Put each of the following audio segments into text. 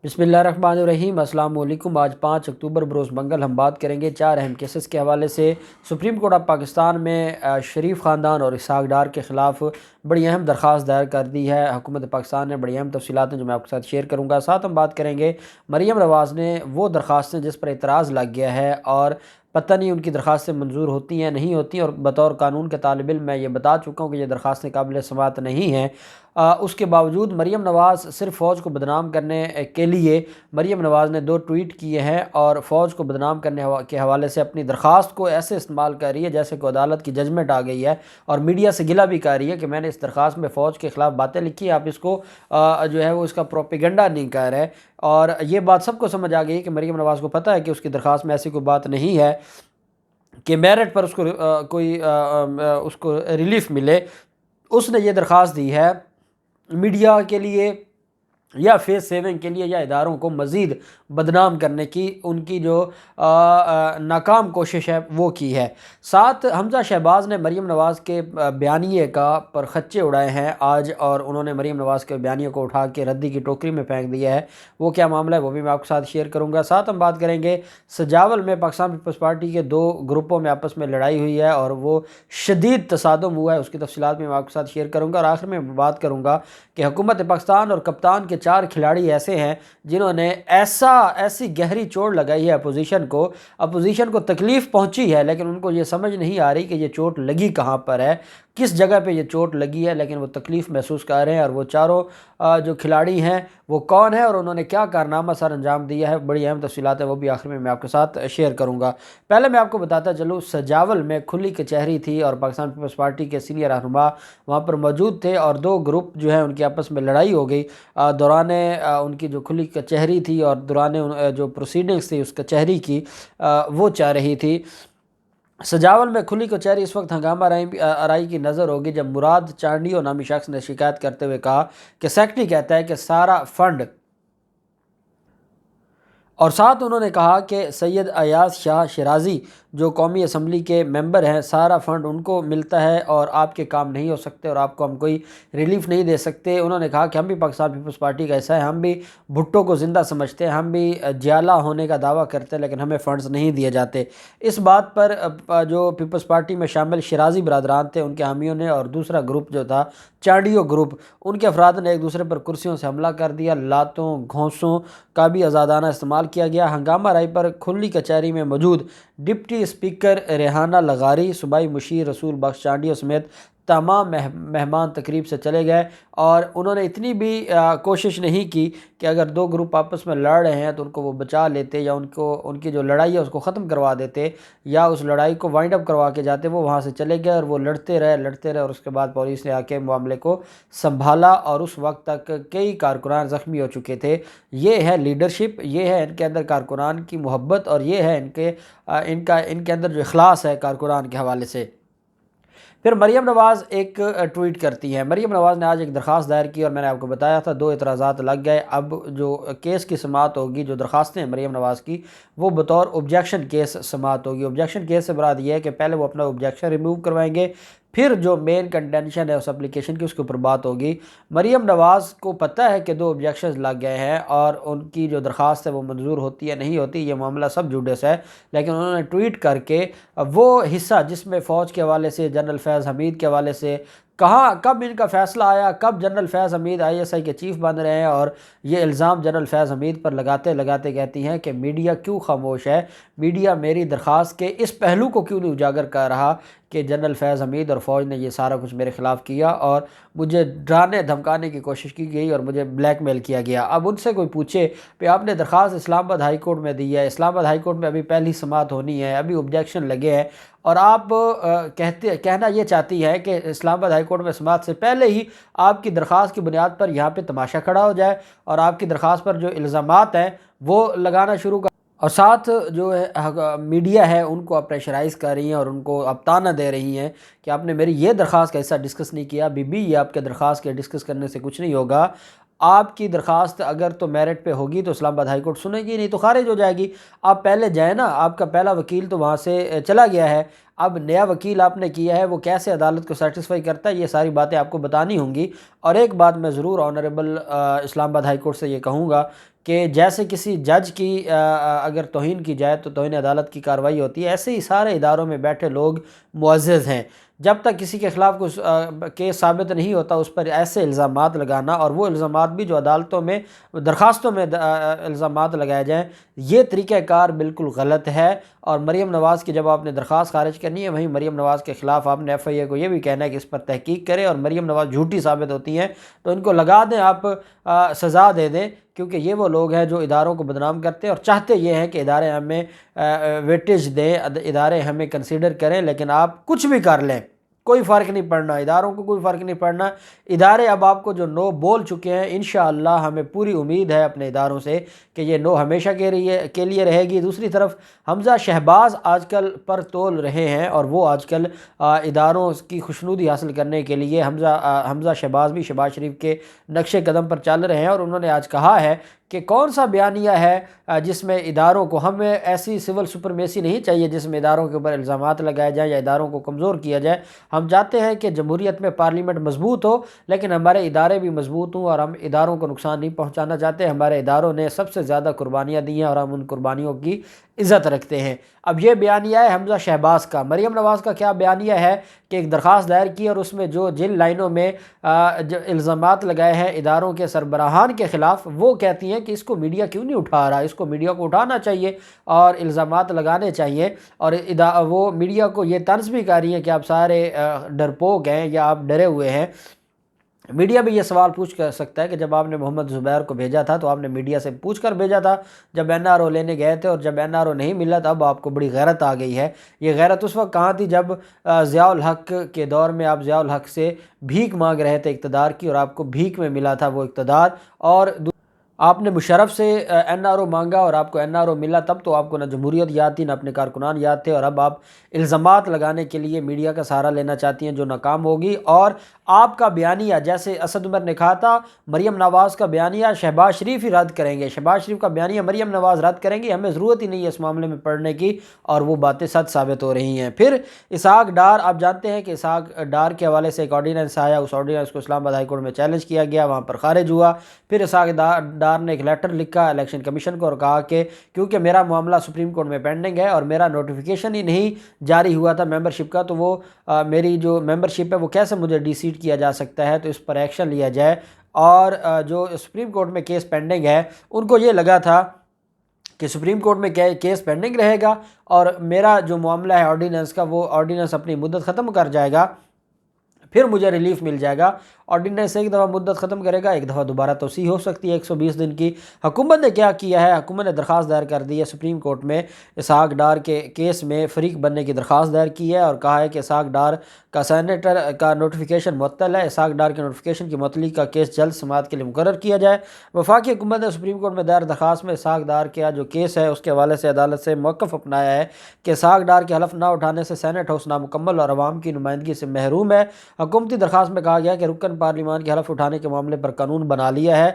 بسم اللہ الرحمن الرحیم۔ السلام علیکم۔ آج 5 اکتوبر بروز منگل ہم بات کریں گے 4 اہم کیسز کے حوالے سے۔ سپریم کورٹ آف پاکستان میں شریف خاندان اور اسحاق ڈار کے خلاف بڑی اہم درخواست دائر کر دی ہے۔ حکومت پاکستان نے بڑی اہم تفصیلات ہیں جو میں آپ کے ساتھ شیئر کروں گا۔ ساتھ ہم بات کریں گے مریم نواز نے وہ درخواستیں جس پر اعتراض لگ گیا ہے اور پتہ نہیں ان کی درخواستیں منظور ہوتی ہیں نہیں ہوتی، اور بطور قانون کے طالب علم میں یہ بتا چکا ہوں کہ یہ درخواستیں قابل سماعت نہیں ہیں۔ اس کے باوجود مریم نواز صرف فوج کو بدنام کرنے کے لیے مریم نواز نے 2 ٹویٹ کیے ہیں اور فوج کو بدنام کرنے کے حوالے سے اپنی درخواست کو ایسے استعمال کر رہی ہے جیسے کہ عدالت کی ججمنٹ آ گئی ہے، اور میڈیا سے گلہ بھی کر رہی ہے کہ میں نے اس درخواست میں فوج کے خلاف باتیں لکھی ہیں، آپ اس کو جو ہے وہ اس کا پروپیگنڈا نہیں کر رہے۔ اور یہ بات سب کو سمجھ آ گئی کہ مریم نواز کو پتہ ہے کہ اس کی درخواست میں ایسی کوئی بات نہیں ہے کہ میرٹ پر اس کو کوئی اس کو ریلیف ملے۔ اس نے یہ درخواست دی ہے میڈیا کے لیے یا فیس سیونگ کے لیے یا اداروں کو مزید بدنام کرنے کی ان کی جو ناکام کوشش ہے وہ کی ہے۔ ساتھ حمزہ شہباز نے مریم نواز کے بیانیے کا پر خچے اڑائے ہیں آج، اور انہوں نے مریم نواز کے بیانیے کو اٹھا کے ردی کی ٹوکری میں پھینک دیا ہے۔ وہ کیا معاملہ ہے وہ بھی میں آپ کے ساتھ شیئر کروں گا۔ ساتھ ہم بات کریں گے سجاول میں پاکستان پیپلز پارٹی کے 2 گروپوں میں آپس میں لڑائی ہوئی ہے اور وہ شدید تصادم ہوا ہے، اس کی تفصیلات میں آپ کے ساتھ شیئر کروں گا۔ اور آخر میں بات کروں گا کہ حکومت پاکستان اور کپتان کے 4 کھلاڑی ایسے ہیں جنہوں نے ایسی گہری چوٹ لگائی ہے اپوزیشن کو تکلیف پہنچی ہے، لیکن ان کو یہ سمجھ نہیں آ رہی کہ یہ چوٹ لگی کہاں پر ہے، کس جگہ پہ یہ چوٹ لگی ہے، لیکن وہ تکلیف محسوس کر رہے ہیں۔ اور وہ چاروں جو کھلاڑی ہیں وہ کون ہیں اور انہوں نے کیا کارنامہ سر انجام دیا ہے، بڑی اہم تفصیلات ہیں وہ بھی آخر میں آپ کے ساتھ شیئر کروں گا۔ پہلے میں آپ کو بتاتا چلوں، سجاول میں کھلی کچہری تھی اور پاکستان پیپلز پارٹی کے سینئر رہنما وہاں پر موجود تھے، اور 2 گروپ جو ہیں ان کی آپس میں لڑائی ہو گئی دوران ان کی جو کھلی کچہری تھی اور دوران جو پروسیڈنگز تھی اس کچہری کی وہ چل رہی تھی۔ سجاول میں کھلی کچہری اس وقت ہنگامہ آرائی کی نظر ہوگی جب مراد چانڈیو نامی شخص نے شکایت کرتے ہوئے کہا کہ سیکرٹری کہتا ہے کہ سارا فنڈ، اور ساتھ انہوں نے کہا کہ سید ایاز شاہ شیرازی جو قومی اسمبلی کے ممبر ہیں، سارا فنڈ ان کو ملتا ہے اور آپ کے کام نہیں ہو سکتے اور آپ کو ہم کوئی ریلیف نہیں دے سکتے۔ انہوں نے کہا کہ ہم بھی پاکستان پیپلز پارٹی کا حصہ ہے، ہم بھی بھٹو کو زندہ سمجھتے ہیں، ہم بھی جیالہ ہونے کا دعویٰ کرتے ہیں، لیکن ہمیں فنڈز نہیں دیے جاتے۔ اس بات پر جو پیپلز پارٹی میں شامل شیرازی برادران تھے ان کے حامیوں نے، اور دوسرا گروپ جو تھا چانڈیو گروپ، ان کے افراد نے ایک دوسرے پر کرسیوں سے حملہ کر دیا، لاتوں گھونسوں کا بھی آزادانہ استعمال کیا گیا۔ ہنگامہ آرائی پر کھلی کچہری میں موجود ڈپٹی اسپیکر ریحانہ لغاری، صوبائی مشیر رسول بخش چانڈیو سمیت تمام مہمان تقریب سے چلے گئے، اور انہوں نے اتنی بھی کوشش نہیں کی کہ اگر 2 گروپ آپس میں لڑ رہے ہیں تو ان کو وہ بچا لیتے یا ان کی جو لڑائی ہے اس کو ختم کروا دیتے یا اس لڑائی کو وائنڈ اپ کروا کے جاتے۔ وہ وہاں سے چلے گئے اور وہ لڑتے رہے اور اس کے بعد پولیس نے آ کے معاملے کو سنبھالا، اور اس وقت تک کئی کارکنان زخمی ہو چکے تھے۔ یہ ہے لیڈرشپ، یہ ہے ان کے اندر کارکنان کی محبت، اور یہ ہے ان کے اندر جو اخلاص ہے کارکنان کے حوالے سے۔ پھر مریم نواز ایک ٹویٹ کرتی ہیں۔ مریم نواز نے آج ایک درخواست دائر کی اور میں نے آپ کو بتایا تھا 2 اعتراضات لگ گئے۔ اب جو کیس کی سماعت ہوگی، جو درخواستیں ہیں مریم نواز کی، وہ بطور آبجیکشن کیس سماعت ہوگی۔ آبجیکشن کیس سے مراد یہ ہے کہ پہلے وہ اپنا آبجیکشن ریموو کروائیں گے، پھر جو مین کنٹینشن ہے اس اپلیکیشن کی اس کے اوپر بات ہوگی۔ مریم نواز کو پتہ ہے کہ 2 آبجیکشنز لگ گئے ہیں اور ان کی جو درخواست ہے وہ منظور ہوتی ہے نہیں ہوتی، یہ معاملہ سب جوڈس ہے، لیکن انہوں نے ٹویٹ کر کے وہ حصہ جس میں فوج کے حوالے سے جنرل فیض حمید کے حوالے سے کب ان کا فیصلہ آیا، کب جنرل فیض حمید ISI کے چیف بن رہے ہیں، اور یہ الزام جنرل فیض حمید پر لگاتے کہتی ہیں کہ میڈیا کیوں خاموش ہے، میڈیا میری درخواست کے اس پہلو کو کیوں نہیں اجاگر کر رہا کہ جنرل فیض حمید اور فوج نے یہ سارا کچھ میرے خلاف کیا اور مجھے ڈرانے دھمکانے کی کوشش کی گئی اور مجھے بلیک میل کیا گیا۔ اب ان سے کوئی پوچھے کہ آپ نے درخواست اسلام آباد ہائی کورٹ میں دی ہے، اسلام آباد ہائی کورٹ میں ابھی پہلی سماعت ہونی ہے، ابھی آبجیکشن لگے ہیں، اور آپ کہنا یہ چاہتی ہے کہ اسلام آباد ہائی کورٹ میں سماعت سے پہلے ہی آپ کی درخواست کی بنیاد پر یہاں پہ تماشا کھڑا ہو جائے اور آپ کی درخواست پر جو الزامات ہیں وہ لگانا شروع کر، اور ساتھ جو میڈیا ہے ان کو آپ پریشرائز کر رہی ہیں اور ان کو آپ تانا دے رہی ہیں کہ آپ نے میری یہ درخواست کا حصہ ڈسکس نہیں کیا۔ یہ آپ کے درخواست کے ڈسکس کرنے سے کچھ نہیں ہوگا، آپ کی درخواست اگر تو میرٹ پہ ہوگی تو اسلام آباد ہائی کورٹ سنے گی، نہیں تو خارج ہو جائے گی۔ آپ پہلے جائیں نا، آپ کا پہلا وکیل تو وہاں سے چلا گیا ہے، اب نیا وکیل آپ نے کیا ہے، وہ کیسے عدالت کو سیٹسفائی کرتا ہے، یہ ساری باتیں آپ کو بتانی ہوں گی۔ اور ایک بات میں ضرور آنریبل اسلام آباد ہائی کورٹ سے یہ کہوں گا کہ جیسے کسی جج کی اگر توہین کی جائے تو توہین عدالت کی کارروائی ہوتی ہے، ایسے ہی سارے اداروں میں بیٹھے لوگ معزز ہیں۔ جب تک کسی کے خلاف کچھ کیس ثابت نہیں ہوتا اس پر ایسے الزامات لگانا، اور وہ الزامات بھی جو عدالتوں میں درخواستوں میں الزامات لگائے جائیں، یہ طریقہ کار بالکل غلط ہے۔ اور مریم نواز کی جب آپ نے درخواست خارج کرنی ہے، وہیں مریم نواز کے خلاف آپ نے ایف آئی اے کو یہ بھی کہنا ہے کہ اس پر تحقیق کرے، اور مریم نواز جھوٹی ثابت ہوتی ہیں تو ان کو لگا دیں، آپ سزا دے دیں، کیونکہ یہ وہ لوگ ہیں جو اداروں کو بدنام کرتے ہیں اور چاہتے یہ ہیں کہ ادارے ہمیں ویٹیج دیں، ادارے ہمیں کنسیڈر کریں، لیکن آپ کچھ بھی کر لیں کوئی فرق نہیں پڑنا، اداروں کو کوئی فرق نہیں پڑنا۔ ادارے اب آپ کو جو نو بول چکے ہیں، انشاءاللہ ہمیں پوری امید ہے اپنے اداروں سے کہ یہ نو ہمیشہ کے لیے رہے گی۔ دوسری طرف حمزہ شہباز آج کل پر تول رہے ہیں، اور وہ آج کل اداروں کی خوشنودی حاصل کرنے کے لیے حمزہ شہباز بھی شہباز شریف کے نقش قدم پر چل رہے ہیں، اور انہوں نے آج کہا ہے کہ کون سا بیانیہ ہے جس میں اداروں کو، ہمیں ایسی سول سپرمیسی نہیں چاہیے جس میں اداروں کے اوپر الزامات لگائے جائیں یا اداروں کو کمزور کیا جائے۔ ہم چاہتے ہیں کہ جمہوریت میں پارلیمنٹ مضبوط ہو، لیکن ہمارے ادارے بھی مضبوط ہوں، اور ہم اداروں کو نقصان نہیں پہنچانا چاہتے۔ ہمارے اداروں نے سب سے زیادہ قربانیاں دی ہیں اور ہم ان قربانیوں کی عزت رکھتے ہیں۔ اب یہ بیانیہ ہے حمزہ شہباز کا۔ مریم نواز کا کیا بیانیہ ہے کہ ایک درخواست دائر کی، اور اس میں جن لائنوں میں جو الزامات لگائے ہیں اداروں کے سربراہان کے خلاف، وہ کہتی ہیں کہ اس کو میڈیا کیوں نہیں اٹھا رہا، اس کو میڈیا کو اٹھانا چاہیے اور الزامات لگانے چاہیے۔ اور وہ میڈیا کو یہ طنز بھی کر رہی ہیں کہ آپ سارے ڈرپوک ہیں یا آپ ڈرے ہوئے ہیں۔ میڈیا بھی یہ سوال پوچھ کر سکتا ہے کہ جب آپ نے محمد زبیر کو بھیجا تھا تو آپ نے میڈیا سے پوچھ کر بھیجا تھا جب این آر او لینے گئے تھے، اور جب این آر او نہیں ملا تب آپ کو بڑی غیرت آ گئی ہے۔ یہ غیرت اس وقت کہاں تھی جب ضیاء الحق کے دور میں آپ ضیاء الحق سے بھیک مانگ رہے تھے اقتدار کی، اور آپ کو بھیک میں ملا تھا وہ اقتدار، اور آپ نے مشرف سے این آر او مانگا اور آپ کو این آر او ملا، تب تو آپ کو نہ جمہوریت یاد تھی نہ اپنے کارکنان یاد تھے، اور اب آپ الزامات لگانے کے لیے میڈیا کا سہارا لینا چاہتی ہیں جو ناکام ہوگی۔ اور آپ کا بیانیہ، جیسے اسد عمر نے کہا تھا مریم نواز کا بیانیہ شہباز شریف ہی رد کریں گے، شہباز شریف کا بیانیہ مریم نواز رد کریں گی، ہمیں ضرورت ہی نہیں ہے اس معاملے میں پڑھنے کی، اور وہ باتیں سچ ثابت ہو رہی ہیں۔ پھر اسحاق ڈار، آپ جانتے ہیں کہ اسحاق ڈار کے حوالے سے ایک آرڈیننس آیا، اس آرڈیننس کو اسلام آباد ہائی کورٹ میں چیلنج کیا گیا، وہاں پر خارج ہوا۔ پھر اسحاق ڈار نے ایک لیٹر لکھا الیکشن کمیشن کو اور کہا کہ کیونکہ میرا معاملہ سپریم کورٹ میں پینڈنگ ہے اور میرا نوٹیفیکیشن ہی نہیں جاری ہوا تھا ممبرشپ کا، تو وہ میری جو ممبرشپ ہے وہ کیسے مجھے ڈی سیٹ کیا جا سکتا ہے، تو اس پر ایکشن لیا جائے۔ اور جو سپریم کورٹ میں کیس پینڈنگ ہے، ان کو یہ لگا تھا کہ سپریم کورٹ میں کیس پینڈنگ رہے گا اور میرا جو معاملہ ہے آرڈیننس کا، وہ آرڈیننس اپنی مدت ختم کر جائے گا، پھر مجھے ریلیف مل جائے گا۔ آرڈیننس ایک دفعہ مدت ختم کرے گا، ایک دفعہ دوبارہ توسیع ہو سکتی ہے 120 دن کی۔ حکومت نے کیا کیا ہے، حکومت نے درخواست دائر کر دی ہے سپریم کورٹ میں، اسحاق ڈار کے کیس میں فریق بننے کی درخواست دائر کی ہے، اور کہا ہے کہ اسحاق ڈار کا سینیٹر کا نوٹیفیکیشن معطل ہے، اسحاق ڈار کے نوٹیفیکیشن کی معطلی کا کیس جلد سماعت کے لیے مقرر کیا جائے۔ وفاقی حکومت نے سپریم کورٹ میں دائر درخواست میں اسحاق ڈار کا جو کیس ہے اس کے حوالے سے عدالت سے موقف اپنایا ہے کہ اسحاق ڈار کے حلف نہ اٹھانے سے سینٹ ہاؤس نامکمل اور عوام کی نمائندگی سے محروم ہے۔ حکومتی درخواست میں کہا گیا کہ رکن پارلیمان کے حلف اٹھانے کے معاملے پر قانون بنا لیا ہے۔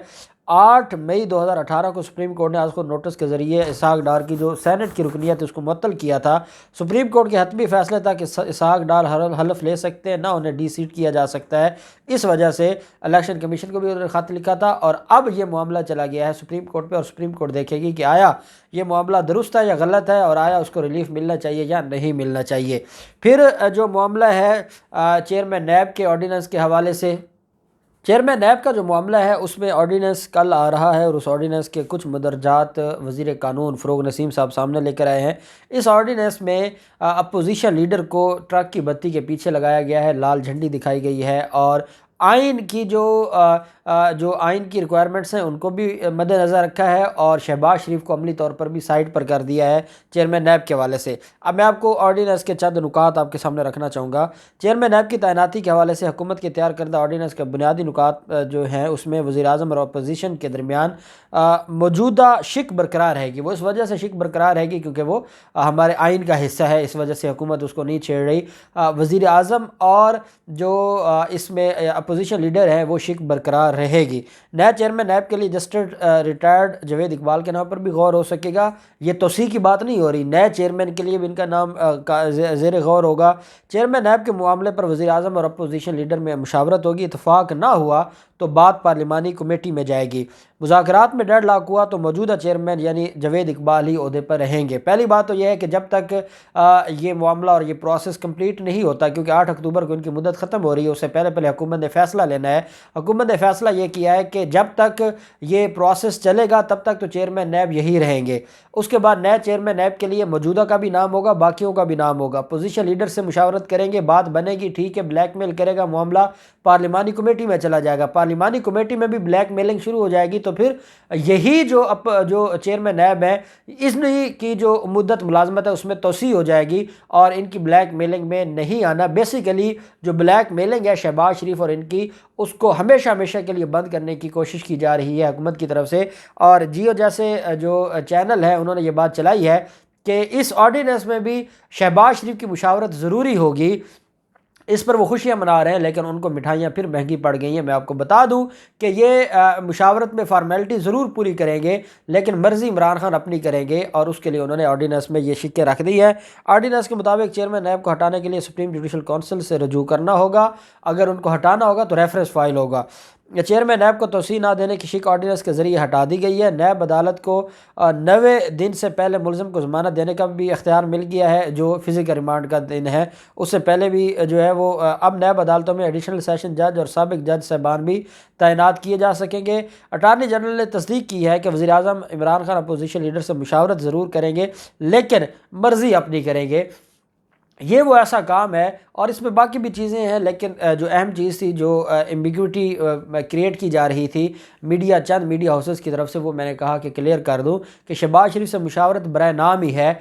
8 مئی 2018 کو سپریم کورٹ نے آج کو نوٹس کے ذریعے اسحاق ڈار کی جو سینٹ کی رکنیت ہے اس کو معطل کیا تھا۔ سپریم کورٹ کے حتمی فیصلے تھا کہ اسحاق ڈار حلف لے سکتے ہیں، نہ انہیں ڈی سیٹ کیا جا سکتا ہے۔ اس وجہ سے الیکشن کمیشن کو بھی انہوں نے خط لکھا تھا، اور اب یہ معاملہ چلا گیا ہے سپریم کورٹ پہ، اور سپریم کورٹ دیکھے گی کہ آیا یہ معاملہ درست ہے یا غلط ہے، اور آیا اس کو ریلیف ملنا چاہیے یا نہیں ملنا چاہیے۔ پھر جو معاملہ ہے چیئرمین نیب کے آرڈیننس کے حوالے سے، چیئرمین نیب کا جو معاملہ ہے اس میں آرڈیننس کل آ رہا ہے، اور اس آرڈیننس کے کچھ مدرجات وزیر قانون فروغ نسیم صاحب سامنے لے کر آئے ہیں۔ اس آرڈیننس میں اپوزیشن لیڈر کو ٹرک کی بتی کے پیچھے لگایا گیا ہے، لال جھنڈی دکھائی گئی ہے، اور آئین کی جو آئین کی ریکوائرمنٹس ہیں ان کو بھی مد نظر رکھا ہے، اور شہباز شریف کو عملی طور پر بھی سائڈ پر کر دیا ہے چیئرمین نیب کے حوالے سے۔ اب میں آپ کو آرڈیننس کے چند نکات آپ کے سامنے رکھنا چاہوں گا۔ چیئرمین نیب کی تعیناتی کے حوالے سے حکومت کے تیار کردہ آرڈیننس کے بنیادی نکات جو ہیں اس میں وزیر اعظم اور اپوزیشن کے درمیان موجودہ شک برقرار رہے گی۔ وہ اس وجہ سے شک برقرار رہے گی کیونکہ وہ ہمارے آئین کا حصہ ہے، اس وجہ سے حکومت اس کو نہیں چھیڑ رہی۔ وزیر اعظم اور جو اس میں اپوزیشن لیڈر ہیں وہ شک برقرار رہے گی۔ نئے چیئرمین نیب کے لیے جسٹس ریٹائرڈ جاوید اقبال کے نام پر بھی غور ہو سکے گا۔ یہ توسیع کی بات نہیں ہو رہی، نئے چیئرمین کے لیے بھی ان کا نام زیر غور ہوگا۔ چیئرمین نیب کے معاملے پر وزیر اعظم اور اپوزیشن لیڈر میں مشاورت ہوگی، اتفاق نہ ہوا تو بات پارلیمانی کمیٹی میں جائے گی۔ مذاکرات میں ڈیڈ لاک ہوا تو موجودہ چیئرمین یعنی جاوید اقبال ہی عہدے پر رہیں گے۔ پہلی بات تو یہ ہے کہ جب تک یہ معاملہ اور یہ پروسیس کمپلیٹ نہیں ہوتا، کیونکہ 8 اکتوبر کو ان کی مدت ختم ہو رہی ہے، اس سے پہلے حکومت نے فیصلہ لینا ہے۔ حکومت نے فیصلہ یہ کیا ہے کہ جب تک یہ پروسیس چلے گا تب تک تو چیئرمین نیب یہی رہیں گے۔ اس کے بعد نئے چیئرمین نیب کے لیے موجودہ کا بھی نام ہوگا، باقیوں کا بھی نام ہوگا۔ اپوزیشن لیڈر سے مشاورت کریں گے، بات بنے گی، ٹھیک ہے، بلیک میل کرے گا، معاملہ پارلیمانی کمیٹی میں چلا جائے گا۔ پارلیمانی کمیٹی میں بھی بلیک میلنگ شروع ہو جائے گی، تو پھر یہی جو چیئرمین نیب ہے، اس کی جو مدت ملازمت ہے اس میں توسیع ہو جائے گی اور ان کی بلیک میلنگ میں نہیں آنا۔ بیسیکلی جو بلیک میلنگ ہے شہباز شریف اور ان کی، اس کو ہمیشہ کے لیے بند کرنے کی کوشش کی جا رہی ہے حکومت کی طرف سے۔ اور جیو جیسے جو چینل ہے انہوں نے یہ بات چلائی ہے کہ اس آرڈیننس میں بھی شہباز شریف کی مشاورت ضروری ہوگی۔ اس پر وہ خوشیاں منا رہے ہیں، لیکن ان کو مٹھائیاں پھر مہنگی پڑ گئی ہیں۔ میں آپ کو بتا دوں کہ یہ مشاورت میں فارمیلٹی ضرور پوری کریں گے، لیکن مرضی عمران خان اپنی کریں گے، اور اس کے لیے انہوں نے آرڈیننس میں یہ شکیں رکھ دی ہے۔ آرڈیننس کے مطابق چیئرمین نیب کو ہٹانے کے لیے سپریم جوڈیشل کونسل سے رجوع کرنا ہوگا۔ اگر ان کو ہٹانا ہوگا تو ریفرنس فائل ہوگا۔ چیئرمین نیب کو توسیع نہ دینے کی شک آرڈیننس کے ذریعے ہٹا دی گئی ہے۔ نیب عدالت کو 90 دن سے پہلے ملزم کو ضمانت دینے کا بھی اختیار مل گیا ہے، جو فزیکل ریمانڈ کا دن ہے۔ اس سے پہلے بھی جو ہے وہ اب نیب عدالتوں میں ایڈیشنل سیشن جج اور سابق جج صاحبان بھی تعینات کیے جا سکیں گے۔ اٹارنی جنرل نے تصدیق کی ہے کہ وزیر اعظم عمران خان اپوزیشن لیڈر سے مشاورت ضرور کریں گے، لیکن مرضی اپنی کریں گے۔ یہ وہ ایسا کام ہے، اور اس میں باقی بھی چیزیں ہیں، لیکن جو اہم چیز تھی، جو ایمبیگوٹی کریٹ کی جا رہی تھی چند میڈیا ہاؤسز کی طرف سے، وہ میں نے کہا کہ کلیئر کر دوں کہ شہباز شریف سے مشاورت برائے نام ہی ہے۔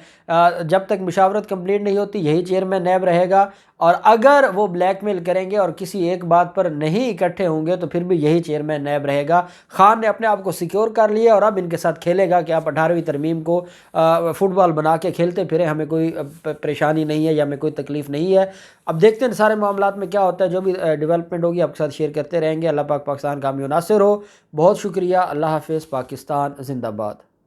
جب تک مشاورت کمپلیٹ نہیں ہوتی یہی چیئرمین نیب رہے گا، اور اگر وہ بلیک میل کریں گے اور کسی ایک بات پر نہیں اکٹھے ہوں گے تو پھر بھی یہی چیئرمین نیب رہے گا۔ خان نے اپنے آپ کو سیکیور کر لیا، اور اب ان کے ساتھ کھیلے گا کہ آپ 18ویں ترمیم کو فٹ بال بنا کے کھیلتے پھریں، ہمیں کوئی پریشانی نہیں ہے یا ہمیں کوئی تکلیف نہیں ہے۔ اب دیکھتے ہیں سارے معاملات میں کیا ہوتا ہے، جو بھی ڈیولپمنٹ ہوگی آپ کے ساتھ شیئر کرتے رہیں گے۔ اللہ پاک پاکستان کا حامی و ناصر ہو۔ بہت شکریہ، اللہ حافظ، پاکستان زندہ باد۔